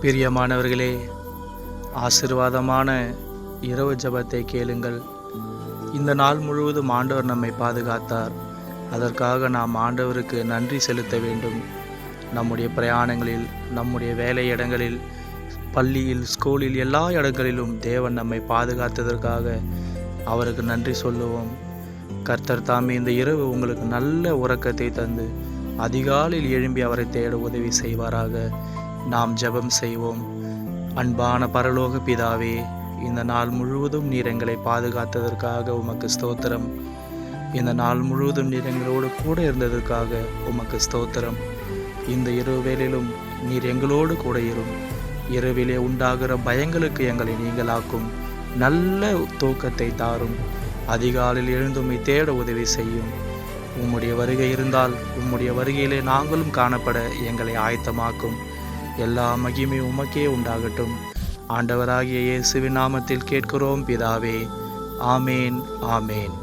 பிரியமானவர்களே, ஆசீர்வாதமான இரவு ஜெபத்தை கேளுங்கள். இந்த நாள் முழுவதும் ஆண்டவர் நம்மை பாதுகாத்தார். அதற்காக நாம் ஆண்டவருக்கு நன்றி செலுத்த வேண்டும். நம்முடைய பிரயாணங்களில், நம்முடைய வேலை இடங்களில், பள்ளியில், ஸ்கூலில், எல்லா இடங்களிலும் தேவன் நம்மை பாதுகாத்ததற்காக அவருக்கு நன்றி சொல்லுவோம். கர்த்தர் தாமே இந்த இரவு உங்களுக்கு நல்ல உறக்கத்தை தந்து அதிகாலையில் எழும்பி அவரை தேட உதவி செய்வாராக. நாம் ஜெபம் செய்வோம். அன்பான பரலோக பிதாவே, இந்த நாள் முழுவதும் நீர் எங்களை பாதுகாத்ததற்காக உமக்கு ஸ்தோத்திரம். இந்த நாள் முழுவதும் நீர் எங்களோடு கூட இருந்ததற்காக உமக்கு ஸ்தோத்திரம். இந்த இரவு வேளையிலும் நீர் எங்களோடு கூட இரும். இரவிலே உண்டாகிற பயங்களுக்கு எங்களை நீங்களாக்கும். நல்ல தூக்கத்தை தாரும். அதிகாலையில் எழுந்தும்மை தேட உதவி செய்யும். உம்முடைய வருகை இருந்தால் உம்முடைய வருகையிலே நாங்களும் காணப்பட எங்களை ஆயத்தமாக்கும். எல்லா மகிமை உமக்கே உண்டாகட்டும். ஆண்டவராகிய இயேசுவின் நாமத்தில் கேட்கிறோம் பிதாவே. ஆமேன், ஆமேன்.